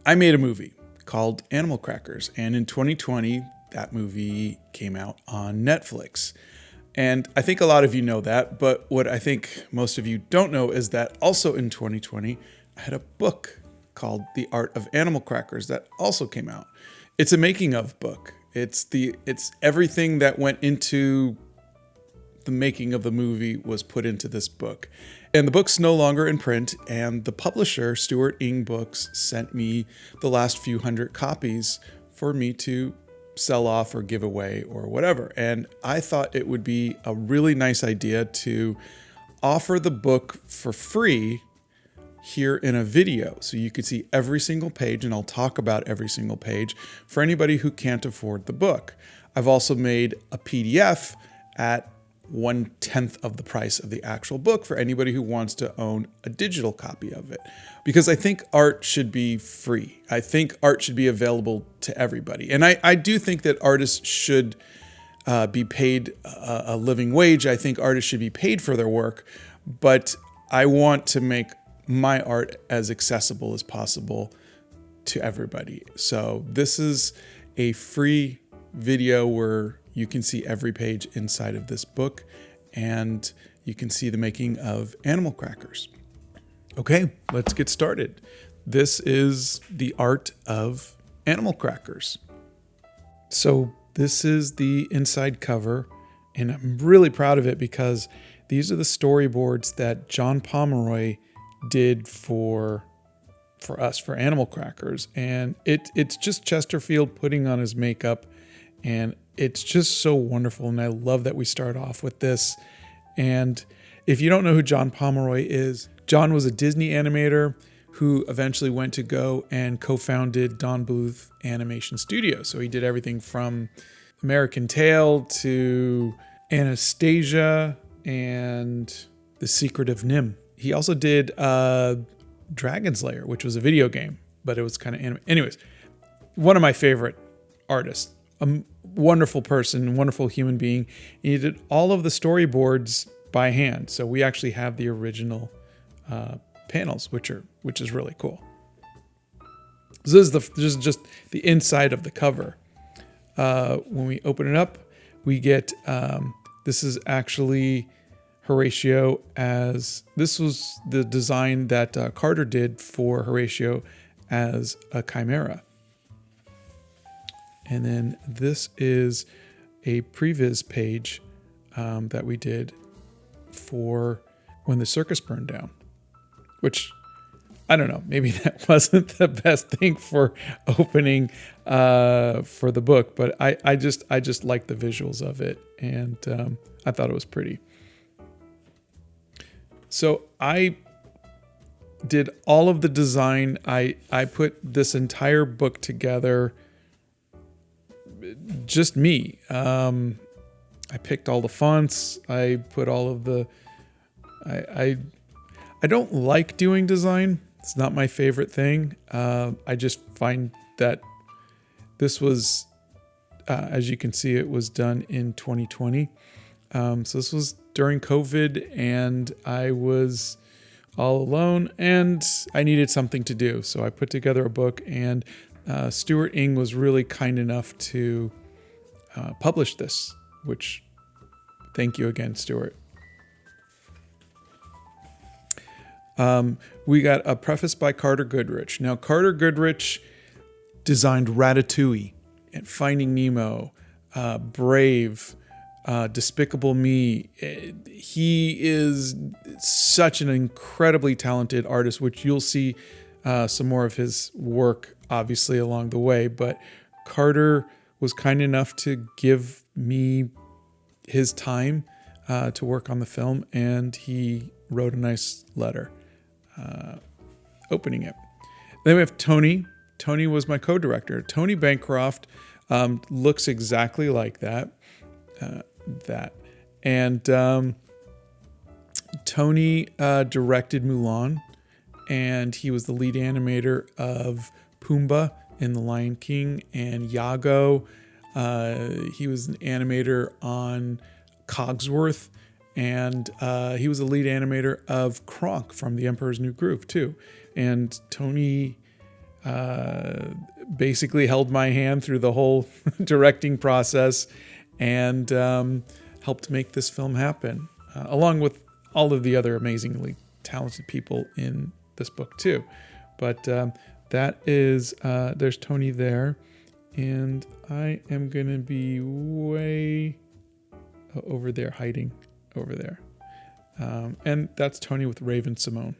I made a movie called Animal Crackers, and in 2020, that movie came out on Netflix. And I think a lot of you know that, but what I think most of you don't know is that also in 2020, I had a book called The Art of Animal Crackers that also came out. It's a making of book. It's everything that went into the making of the movie was put into this book. And the book's no longer in print, and the publisher, Stuart Ing Books, sent me the last few hundred copies for me to sell off or give away or whatever. And I thought it would be a really nice idea to offer the book for free here in a video, so you could see every single page, and I'll talk about every single page for anybody who can't afford the book. I've also made a PDF at 1/10 of the price of the actual book for anybody who wants to own a digital copy of it. Because I think art should be free. I think art should be available to everybody. And I do think that artists should be paid a living wage. I think artists should be paid for their work, but I want to make my art as accessible as possible to everybody. So this is a free video where you can see every page inside of this book, and you can see the making of Animal Crackers. Okay, let's get started. This is the art of Animal Crackers. So this is the inside cover, and I'm really proud of it because these are the storyboards that John Pomeroy did for us, for Animal Crackers. And it's just Chesterfield putting on his makeup, and it's just so wonderful. And I love that we start off with this. And if you don't know who John Pomeroy is, John was a Disney animator who eventually went to go and co-founded Don Bluth Animation Studio. So he did everything from American Tail to Anastasia and The Secret of Nim. He also did Dragon's Lair, which was a video game, but it was kind of anime. Anyways, one of my favorite artists, a wonderful person, wonderful human being. He did all of the storyboards by hand. So we actually have the original panels, which is really cool. So this is just the inside of the cover. When we open it up, we get, this is actually Horatio, as this was the design that Carter did for Horatio as a chimera. And then this is a previs page that we did for when the circus burned down, which I don't know, maybe that wasn't the best thing for opening for the book, but I just like the visuals of it, and I thought it was pretty. So I did all of the design. I put this entire book together, just me. I picked all the fonts. I put all of the, I don't like doing design. It's not my favorite thing. I just find that this was, as you can see, it was done in 2020. So this was during COVID, and I was all alone, and I needed something to do. So I put together a book, and Stuart Ing was really kind enough to publish this, which thank you again, Stuart. We got a preface by Carter Goodrich. Now, Carter Goodrich designed Ratatouille and Finding Nemo, Brave, Despicable Me. He is such an incredibly talented artist, which you'll see some more of his work obviously along the way. But Carter was kind enough to give me his time to work on the film, and he wrote a nice letter opening it. Then we have Tony. Tony was my co-director. Tony Bancroft looks exactly like that. And Tony directed Mulan, and he was the lead animator of Pumbaa in The Lion King and Iago. He was an animator on Cogsworth, and he was the lead animator of Kronk from The Emperor's New Groove too. And Tony basically held my hand through the whole directing process and helped make this film happen, along with all of the other amazingly talented people in this book too. But that is, there's Tony there, and I am going to be way over there, hiding over there. And that's Tony with Raven Simone.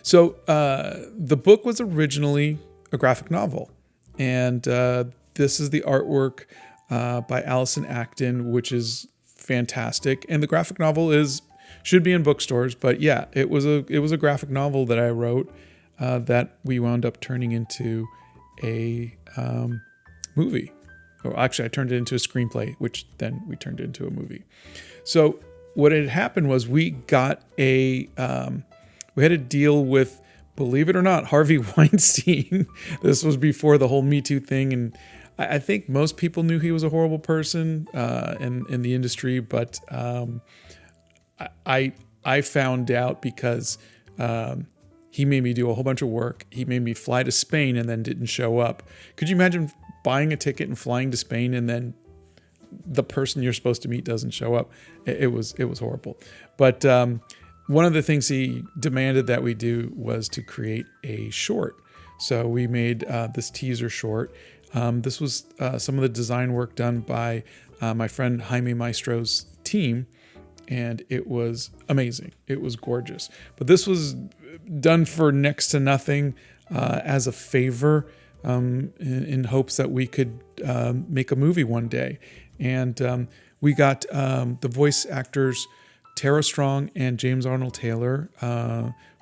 So the book was originally a graphic novel, and this is the artwork by Allison Acton, which is fantastic. And the graphic novel should be in bookstores, but yeah, it was a graphic novel that I wrote that we wound up turning into a movie. Or actually, I turned it into a screenplay, which then we turned into a movie. So what had happened was we had to deal with, believe it or not, Harvey Weinstein. This was before the whole Me Too thing, and I think most people knew he was a horrible person in the industry, but I found out because he made me do a whole bunch of work. He made me fly to Spain and then didn't show up. Could you imagine buying a ticket and flying to Spain and then the person you're supposed to meet doesn't show up? It was horrible. But one of the things he demanded that we do was to create a short. So we made this teaser short. This was some of the design work done by my friend Jaime Maestro's team, and it was amazing. It was gorgeous. But this was done for next to nothing as a favor in hopes that we could make a movie one day. And we got the voice actors Tara Strong and James Arnold Taylor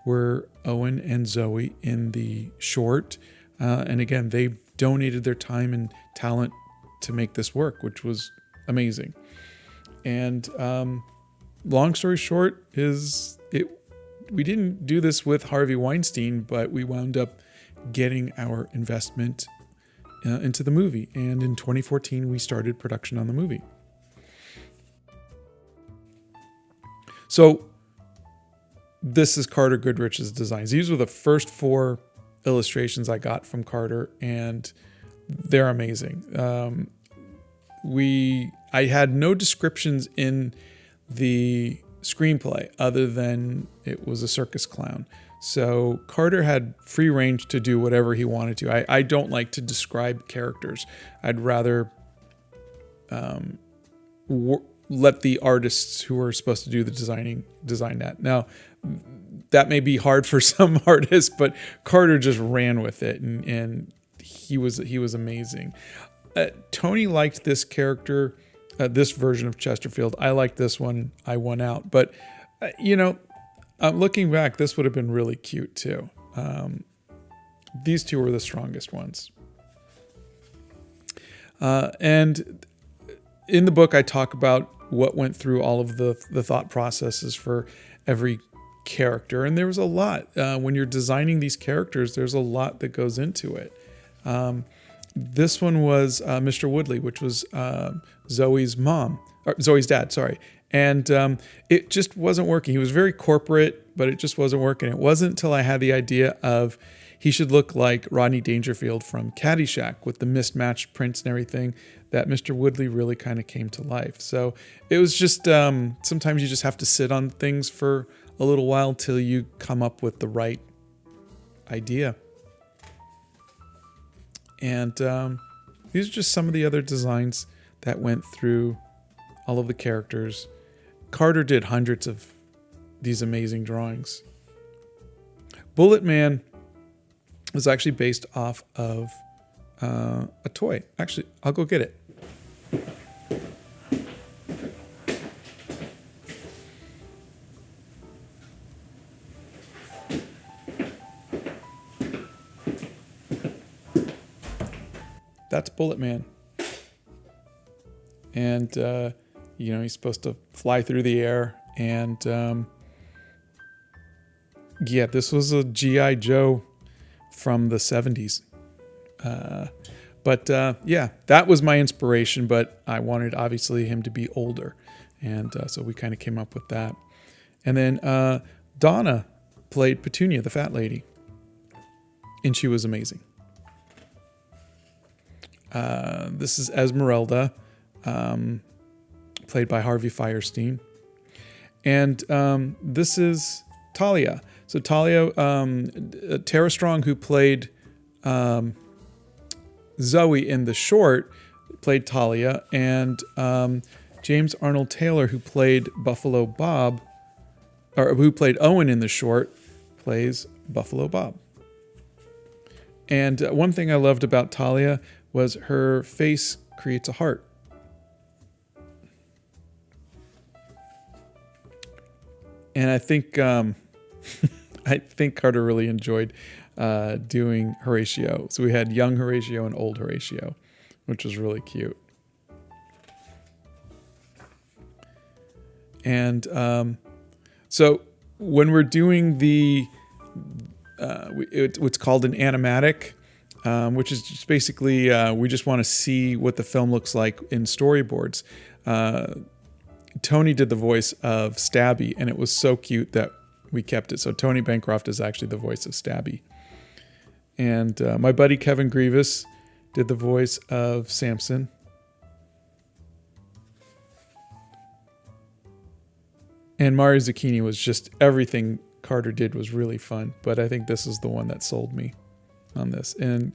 were Owen and Zoe in the short. And again, they donated their time and talent to make this work, which was amazing. And long story short we didn't do this with Harvey Weinstein, but we wound up getting our investment into the movie. And in 2014, we started production on the movie. So this is Carter Goodrich's designs. These were the first 4 illustrations I got from Carter, and they're amazing. I had no descriptions in the screenplay other than it was a circus clown. So Carter had free range to do whatever he wanted to. I don't like to describe characters. I'd rather let the artists who are supposed to do the design that. Now, that may be hard for some artists, but Carter just ran with it, and he was amazing. Tony liked this character, this version of Chesterfield. I liked this one. I won out. But, looking back, this would have been really cute too. These two were the strongest ones. And in the book, I talk about what went through all of the thought processes for every character. And there was a lot. When you're designing these characters, there's a lot that goes into it. This one was Mr. Woodley, which was Zoe's dad, sorry. And it just wasn't working. He was very corporate, but it just wasn't working. It wasn't until I had the idea of he should look like Rodney Dangerfield from Caddyshack with the mismatched prints and everything that Mr. Woodley really kind of came to life. So it was just, sometimes you just have to sit on things for a little while until you come up with the right idea. And these are just some of the other designs that went through all of the characters. Carter did hundreds of these amazing drawings. Bullet Man was actually based off of a toy. Actually, I'll go get it. That's Bullet Man. And, he's supposed to fly through the air. And, this was a G.I. Joe from the 70s. But that was my inspiration, but I wanted, obviously, him to be older. And so we kind of came up with that. And then Donna played Petunia, the fat lady. and she was amazing. This is Esmeralda, played by Harvey Fierstein. And this is Talia. So Talia, Tara Strong, who played Zoe in the short, played Talia. And James Arnold Taylor, who played Buffalo Bob, or who played Owen in the short, plays Buffalo Bob. And one thing I loved about Talia was her face creates a heart. And I think I think Carter really enjoyed doing Horatio. So we had young Horatio and old Horatio, which was really cute. And so when we're doing the what's called an animatic, which is just basically we just want to see what the film looks like in storyboards. Tony did the voice of Stabby, and it was so cute that we kept it. So Tony Bancroft is actually the voice of Stabby. And my buddy Kevin Grievous did the voice of Samson. And Mario Zucchini was just, everything Carter did was really fun. But I think this is the one that sold me on this. And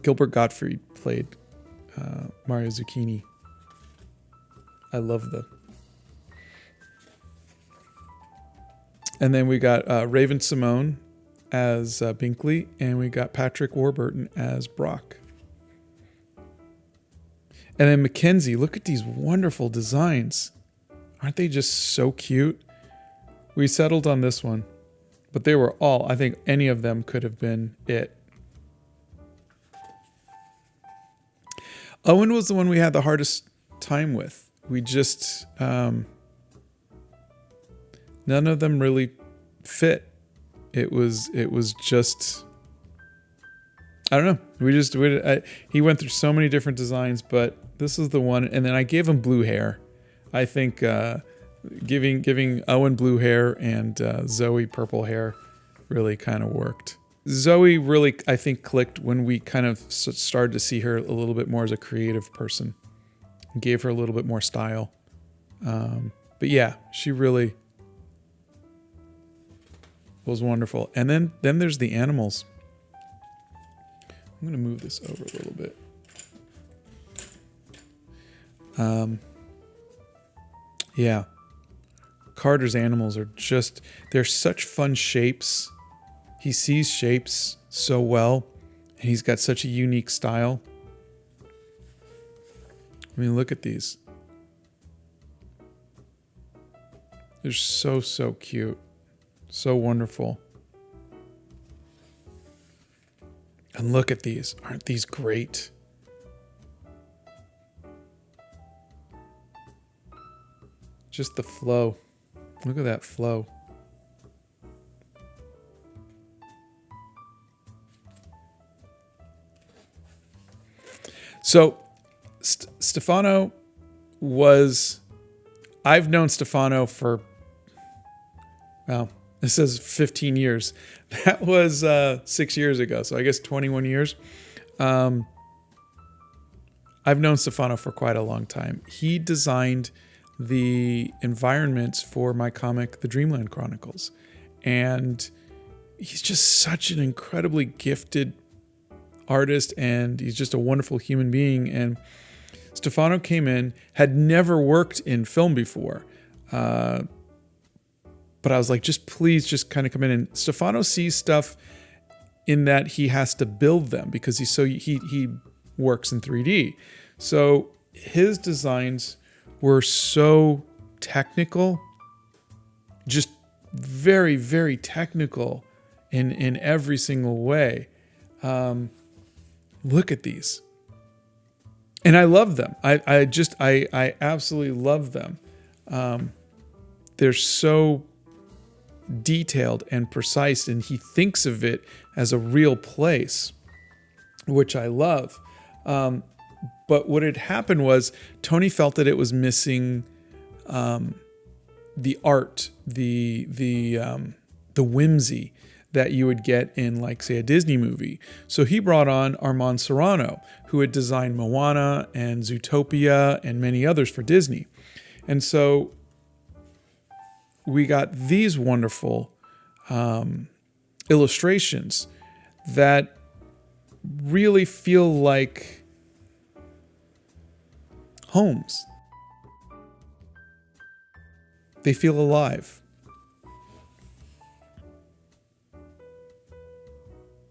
Gilbert Gottfried played Mario Zucchini. I love the. And then we got Raven Simone as Binkley, and we got Patrick Warburton as Brock. And then Mackenzie, look at these wonderful designs. Aren't they just so cute? We settled on this one, but they were all, I think any of them could have been it. Owen was the one we had the hardest time with. We just, none of them really fit. It was just, I don't know. He went through so many different designs, but this is the one. And then I gave him blue hair. I think giving Owen blue hair and Zoe purple hair really kind of worked. Zoe really, I think, clicked when we kind of started to see her a little bit more as a creative person. Gave her a little bit more style. But yeah, she really was wonderful. And then there's the animals. I'm going to move this over a little bit. Yeah. Carter's animals are just, they're such fun shapes. He sees shapes so well, and he's got such a unique style. I mean, look at these. They're so, so cute. So wonderful. And look at these. Aren't these great? Just the flow. Look at that flow. So, Stefano was, I've known Stefano for, well, it says 15 years. That was 6 years ago. So I guess 21 years. I've known Stefano for quite a long time. He designed the environments for my comic, The Dreamland Chronicles. And he's just such an incredibly gifted artist, and he's just a wonderful human being. And Stefano came in, had never worked in film before. But I was like, please kind of come in. And Stefano sees stuff in that he has to build them because he works in 3D. So his designs were so technical, just very, very technical in every single way. Look at these. And I love them. I absolutely love them. They're so detailed and precise, and he thinks of it as a real place, which I love. But what had happened was Tony felt that it was missing the art, the whimsy. that you would get in, like, say, a Disney movie. So he brought on Armand Serrano, who had designed Moana and Zootopia and many others for Disney. And so we got these wonderful illustrations that really feel like homes. They feel alive.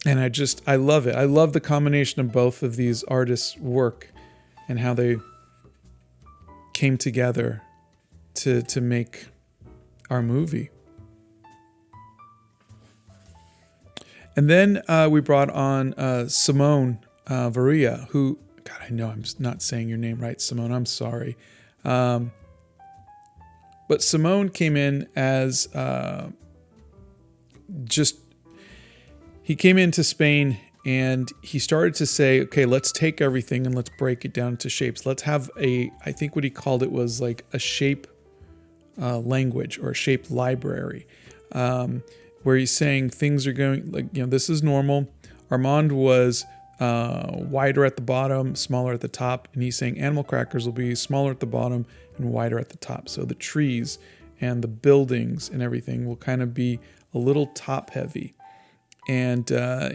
And I love it. I love the combination of both of these artists' work and how they came together to make our movie. And then we brought on Simone Varia, who, God, I know I'm not saying your name right, Simone. I'm sorry. But Simone came in as he came into Spain and he started to say, okay, let's take everything and let's break it down into shapes. Let's have I think what he called it was like a shape language or a shape library, where he's saying things are going, like, this is normal. Armand was wider at the bottom, smaller at the top. And he's saying animal crackers will be smaller at the bottom and wider at the top. So the trees and the buildings and everything will kind of be a little top heavy. And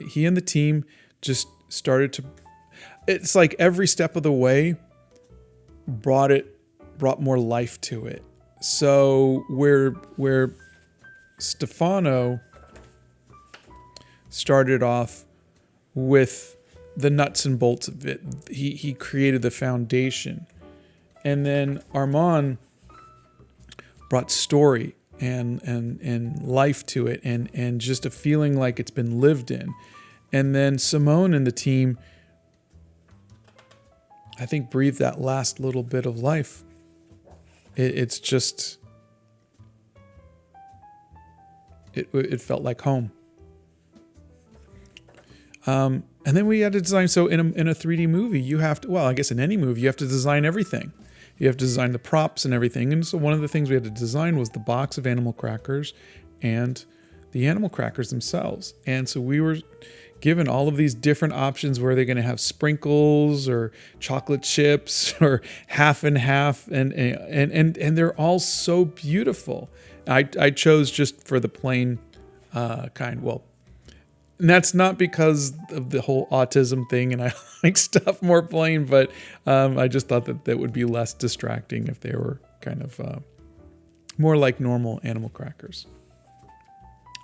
he and the team just started to, it's like every step of the way brought more life to it. So where Stefano started off with the nuts and bolts of it, he created the foundation. And then Armand brought story and life to it and just a feeling like it's been lived in. And then Simone and the team, I think, breathed that last little bit of life. It felt like home. And then we had to design. So in a 3D movie, you have to, well, I guess in any movie, you have to design everything. You have to design the props and everything. And so one of the things we had to design was the box of animal crackers and the animal crackers themselves. And so we were given all of these different options where they're going to have sprinkles or chocolate chips or half and half. And they're all so beautiful. I chose just for the plain kind. Well, and that's not because of the whole autism thing and I like stuff more plain, but I just thought that would be less distracting if they were kind of more like normal animal crackers.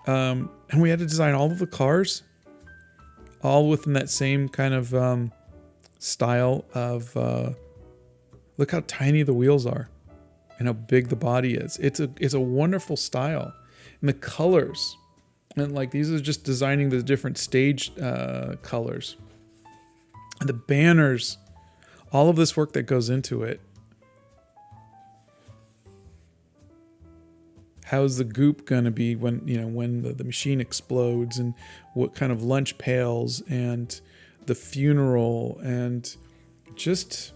And we had to design all of the cars, all within that same kind of style of, look how tiny the wheels are and how big the body is. It's a wonderful style. And the colors, and like these are just designing the different stage colors. And the banners, all of this work that goes into it. How's the goop going to be when the machine explodes, and what kind of lunch pails and the funeral, and just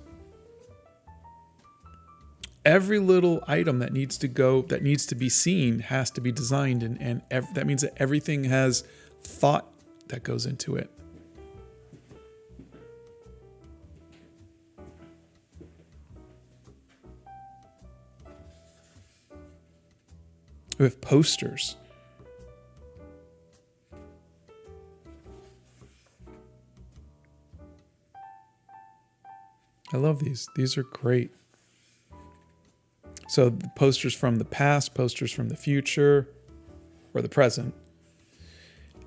every little item that needs to be seen has to be designed, and that means that everything has thought that goes into it. We have posters. I love these. These are great. So posters from the past, posters from the future, or the present.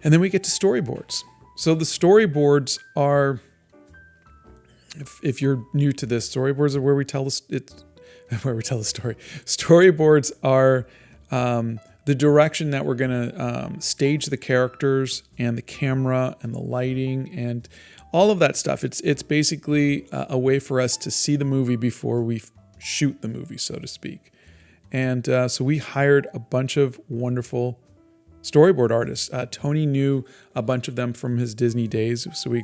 And then we get to storyboards. So the storyboards are, if you're new to this, storyboards are where we tell the story. Storyboards are the direction that we're going to stage the characters and the camera and the lighting and all of that stuff. It's basically a way for us to see the movie before we shoot the movie, so to speak. And so we hired a bunch of wonderful storyboard artists. Tony knew a bunch of them from his Disney days. So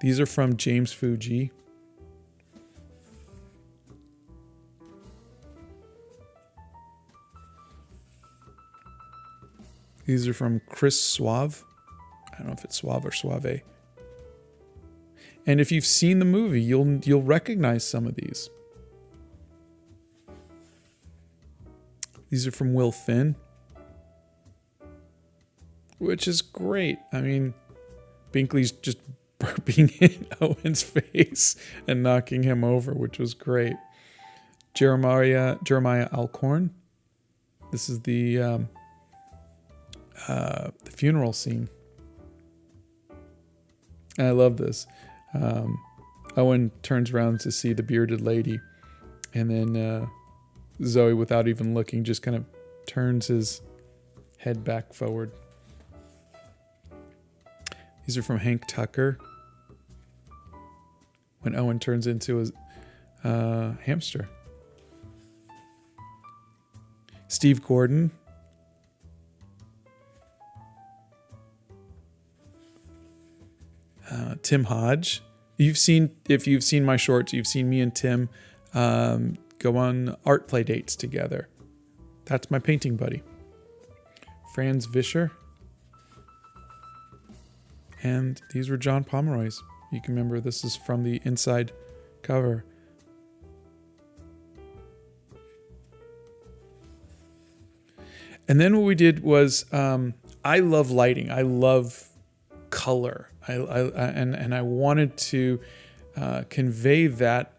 these are from James Fuji. These are from Chris Suave. I don't know if it's Suave or Suave. And if you've seen the movie, you'll recognize some of these. These are from Will Finn, which is great. I mean, Binkley's just burping in Owen's face and knocking him over, which was great. Jeremiah Alcorn. This is the funeral scene. And I love this. Owen turns around to see the bearded lady, and then Zoe, without even looking, just kind of turns his head back forward. These are from Hank Tucker. When Owen turns into a hamster. Steve Gordon. Tim Hodge. If you've seen my shorts, you've seen me and Tim go on art play dates together. That's my painting buddy. Franz Vischer. And these were John Pomeroy's. You can remember this is from the inside cover. And then what we did was, I love lighting. I love color. And I wanted to convey that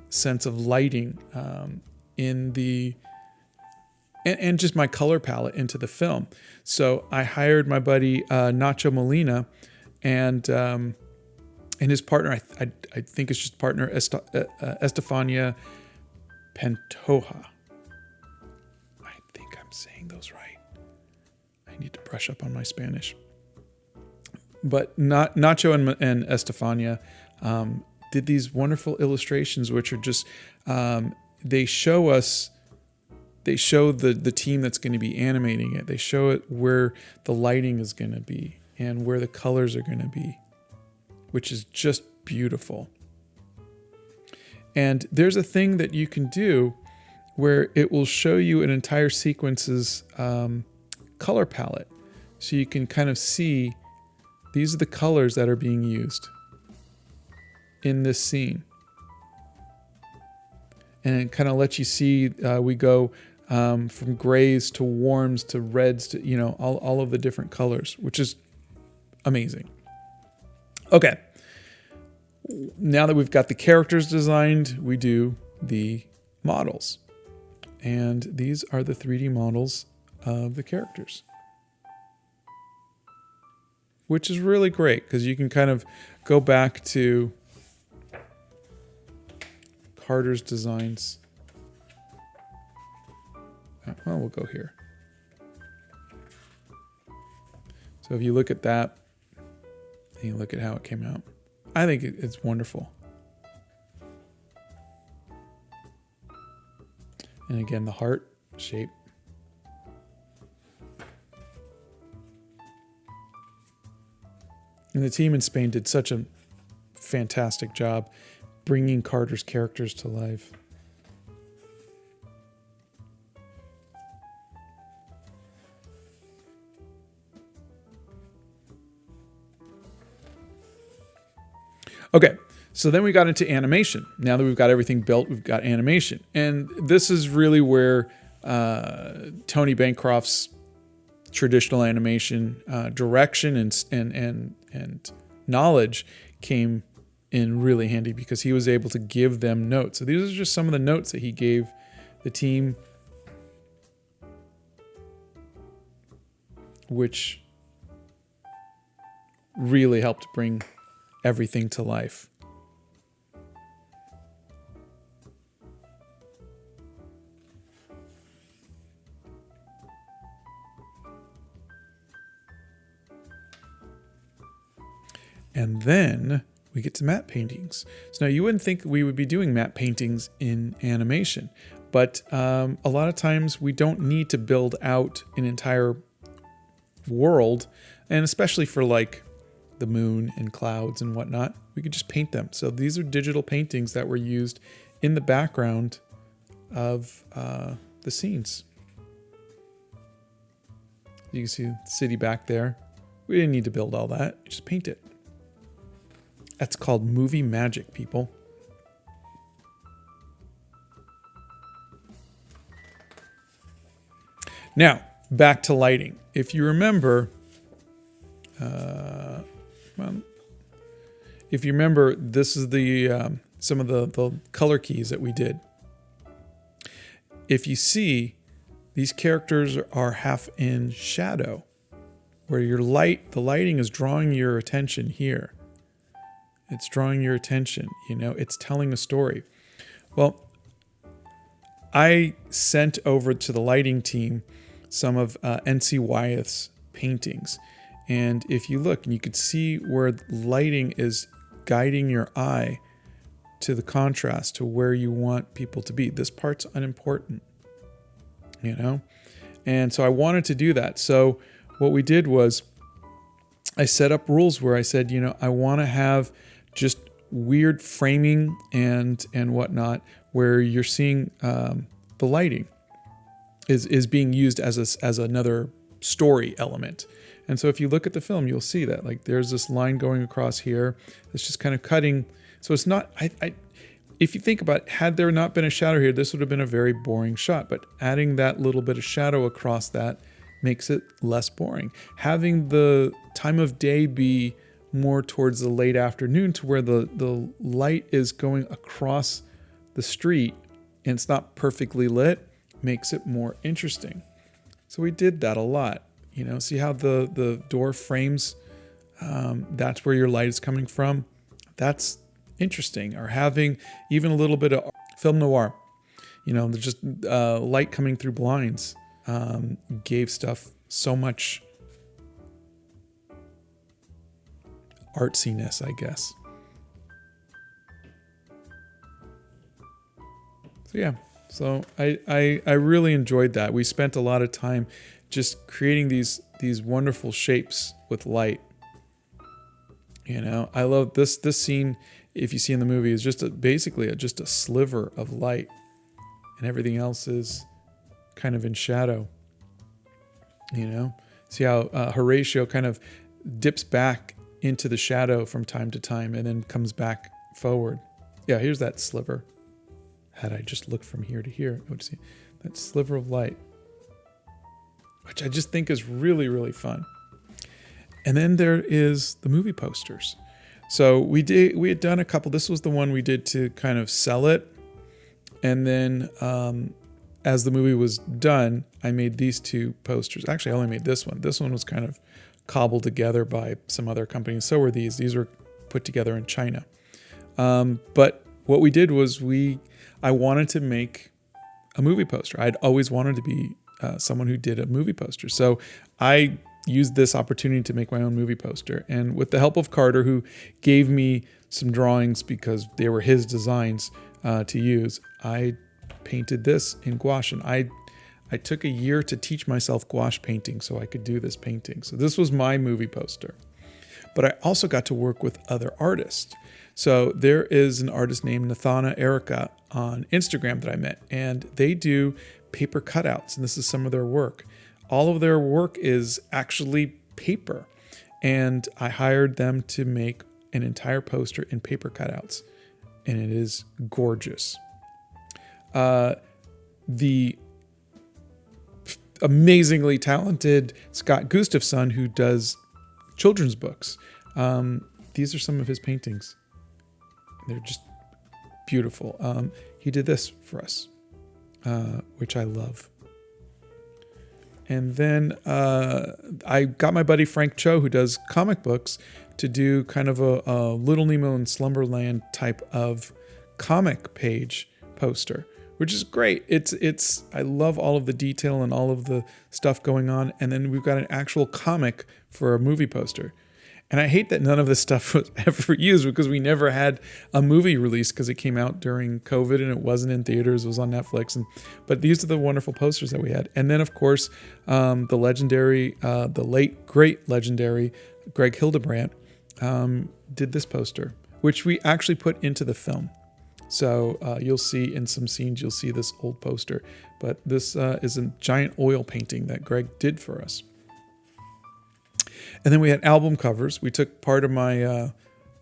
sense of lighting in the and just my color palette into the film. So I hired my buddy Nacho Molina and his partner. I think it's just partner Estefania Pantoja. I think I'm saying those right. I need to brush up on my Spanish. But Nacho and Estefania did these wonderful illustrations, which are just they show the team that's going to be animating it. They show it where the lighting is going to be and where the colors are going to be, which is just beautiful. And there's a thing that you can do where it will show you an entire sequence's color palette. So you can kind of see these are the colors that are being used in this scene. And it kind of lets you see we go from grays to warms to reds to, all of the different colors, which is amazing. Okay. Now that we've got the characters designed, we do the models. And these are the 3D models of the characters, which is really great because you can kind of go back to Carter's designs. Well, we'll go here. So if you look at that and you look at how it came out, I think it's wonderful. And again, the heart shape. And the team in Spain did such a fantastic job bringing Carter's characters to life. Okay, so then we got into animation. Now that we've got everything built, we've got animation. And this is really where Tony Bancroft's traditional animation direction and knowledge came in really handy because he was able to give them notes. So these are just some of the notes that he gave the team, which really helped bring everything to life. And then we get to matte paintings. So now you wouldn't think we would be doing matte paintings in animation, but a lot of times we don't need to build out an entire world, and especially for like the moon and clouds and whatnot, we could just paint them. So these are digital paintings that were used in the background of the scenes. You can see the city back there. We didn't need to build all that. Just paint it. That's called movie magic, people. Now, back to lighting. If you remember, this is the some of the color keys that we did. If you see, these characters are half in shadow, where the lighting is drawing your attention here. It's drawing your attention, it's telling a story. Well, I sent over to the lighting team some of N.C. Wyeth's paintings. And if you look, you could see where lighting is guiding your eye to the contrast to where you want people to be. This part's unimportant, And so I wanted to do that. So what we did was I set up rules where I said, I want to have just weird framing and whatnot, where you're seeing the lighting is being used as another story element. And so if you look at the film, you'll see that there's this line going across here. It's just kind of cutting. So it's not, if you think about it, had there not been a shadow here, this would have been a very boring shot. But adding that little bit of shadow across that makes it less boring. Having the time of day be more towards the late afternoon, to where the light is going across the street and it's not perfectly lit, makes it more interesting. So we did that a lot. See how the door frames, that's where your light is coming from. That's interesting. Or having even a little bit of film noir, there's just light coming through blinds, gave stuff so much artsiness, I guess. So yeah, so I really enjoyed that. We spent a lot of time just creating these wonderful shapes with light. I love this scene. If you see in the movie, is just basically a sliver of light, and everything else is kind of in shadow. See how Horatio kind of dips back into the shadow from time to time and then comes back forward. Yeah, here's that sliver. Had I just looked from here to here, I would see that sliver of light, which I just think is really, really fun. And then there is the movie posters. So we had done a couple. This was the one we did to kind of sell it. And then as the movie was done, I made these two posters. Actually, I only made this one. This one was kind of cobbled together by some other companies. So were these. These were put together in China. But what we did was I wanted to make a movie poster. I'd always wanted to be someone who did a movie poster. So I used this opportunity to make my own movie poster. And with the help of Carter, who gave me some drawings because they were his designs to use, I painted this in gouache. And I took a year to teach myself gouache painting so I could do this painting. So this was my movie poster. But I also got to work with other artists. So there is an artist named Nathana Erica on Instagram that I met, and they do paper cutouts, and this is some of their work. All of their work is actually paper, and I hired them to make an entire poster in paper cutouts, and it is gorgeous. The amazingly talented Scott Gustafson, who does children's books, these are some of his paintings. They're just beautiful. He did this for us, which I love. And then I got my buddy Frank Cho, who does comic books, to do kind of a Little Nemo in Slumberland type of comic page poster, which is great. It's I love all of the detail and all of the stuff going on. And then we've got an actual comic for a movie poster. And I hate that none of this stuff was ever used because we never had a movie release because it came out during COVID and it wasn't in theaters. It was on Netflix. But these are the wonderful posters that we had. And then, of course, the late, great legendary Greg Hildebrandt did this poster, which we actually put into the film. So you'll see in some scenes, you'll see this old poster. But this is a giant oil painting that Greg did for us. And then we had album covers. We took part of my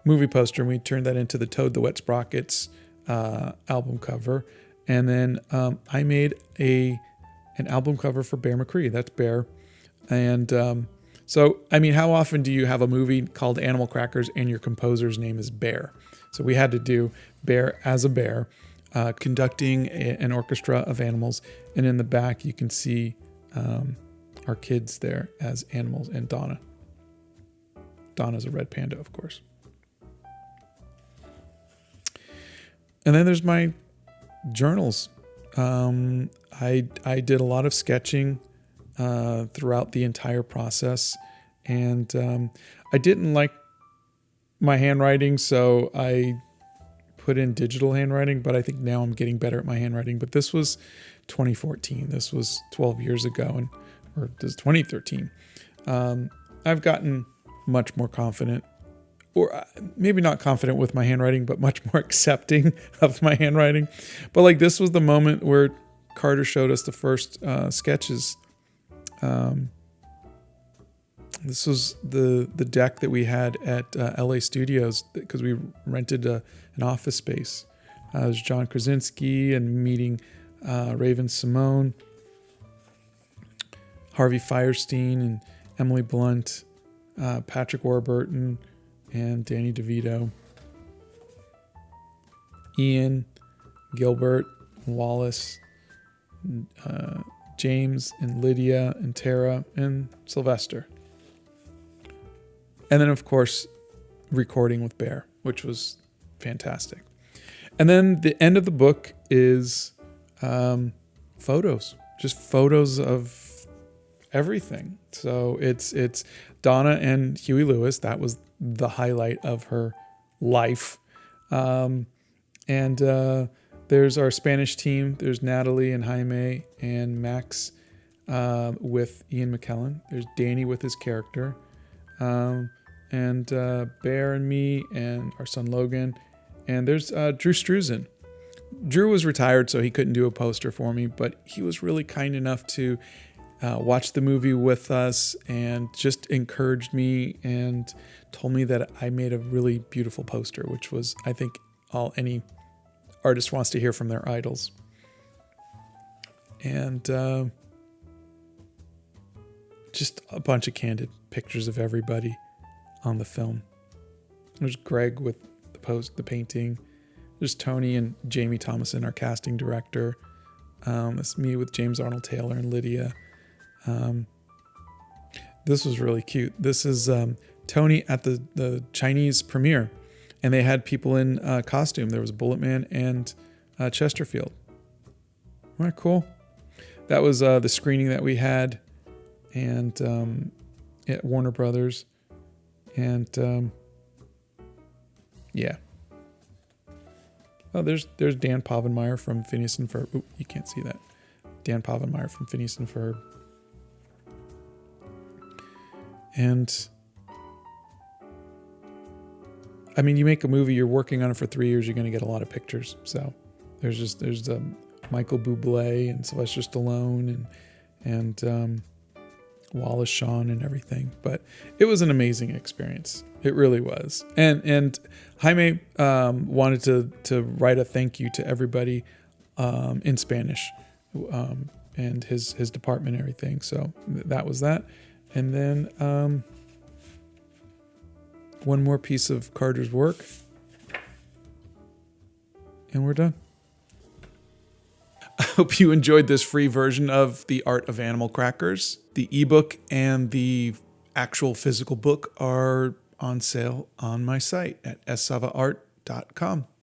movie poster and we turned that into the Toad the Wet Sprockets album cover. And then I made an album cover for Bear McCree. That's Bear. And so, I mean, how often do you have a movie called Animal Crackers and your composer's name is Bear? So we had to do Bear as a bear, conducting an orchestra of animals. And in the back, you can see our kids there as animals and Donna. Donna's a red panda, of course. And then there's my journals. I did a lot of sketching throughout the entire process, and I didn't like my handwriting, so I put in digital handwriting, but I think now I'm getting better at my handwriting. But this was 2014. This was 12 years ago, or this is 2013. I've gotten much more confident, or maybe not confident with my handwriting, but much more accepting of my handwriting. But like, this was the moment where Carter showed us the first sketches. This was the deck that we had at LA Studios because we rented an office space. It was John Krasinski and meeting Raven Simone, Harvey Fierstein and Emily Blunt, Patrick Warburton and Danny DeVito, Ian, Gilbert, Wallace, James and Lydia and Tara and Sylvester. And then, of course, recording with Bear, which was fantastic. And then the end of the book is photos, just photos of everything. So it's Donna and Huey Lewis. That was the highlight of her life. And there's our Spanish team. There's Natalie and Jaime and Max with Ian McKellen. There's Danny with his character. And Bear and me and our son Logan. And there's Drew Struzan. Drew was retired, so he couldn't do a poster for me, but he was really kind enough to watch the movie with us and just encouraged me and told me that I made a really beautiful poster, which was, I think, all any artist wants to hear from their idols. And just a bunch of candid pictures of everybody on the film. There's Greg with the painting. There's Tony and Jamie Thomason, our casting director. That's me with James Arnold Taylor and Lydia. This was really cute. This is Tony at the Chinese premiere, and they had people in costume. There was Bullet Man and Chesterfield. All right, cool. That was the screening that we had, and at Warner Brothers, and yeah. Oh, there's Dan Povenmire from Phineas and Ferb. Ooh, you can't see that. Dan Povenmire from Phineas and Ferb. And I mean, you make a movie, you're working on it for 3 years, you're going to get a lot of pictures. So there's Michael Bublé and Sylvester Stallone and Wallace Shawn and everything. But it was an amazing experience. It really was. And Jaime wanted to write a thank you to everybody in Spanish and his department and everything. So that was that. And then one more piece of Carter's work. And we're done. I hope you enjoyed this free version of The Art of Animal Crackers. The ebook and the actual physical book are on sale on my site at ssavaart.com.